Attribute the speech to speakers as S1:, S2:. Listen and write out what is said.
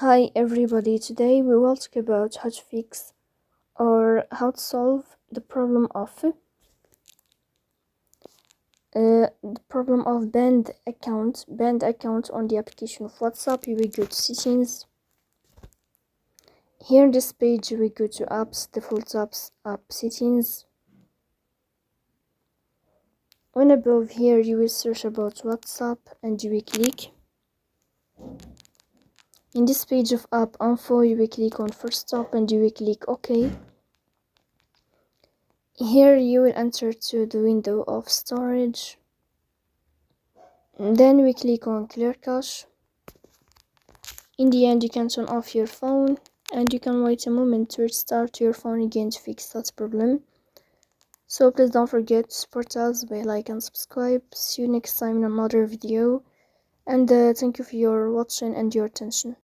S1: Hi everybody, today we will talk about how to fix or how to solve the problem of banned account on the application of WhatsApp. You will go to settings. Here in this page we go to apps, default apps, app settings. When above here you will search about WhatsApp and you will click. In this page of app info you will click on first stop and you will click OK. Here you will enter to the window of storage. Then we click on clear cache. In the end you can turn off your phone and you can wait a moment to restart your phone again to fix that problem. So please don't forget to support us by like and subscribe. See you next time in another video, and thank you for your watching and your attention.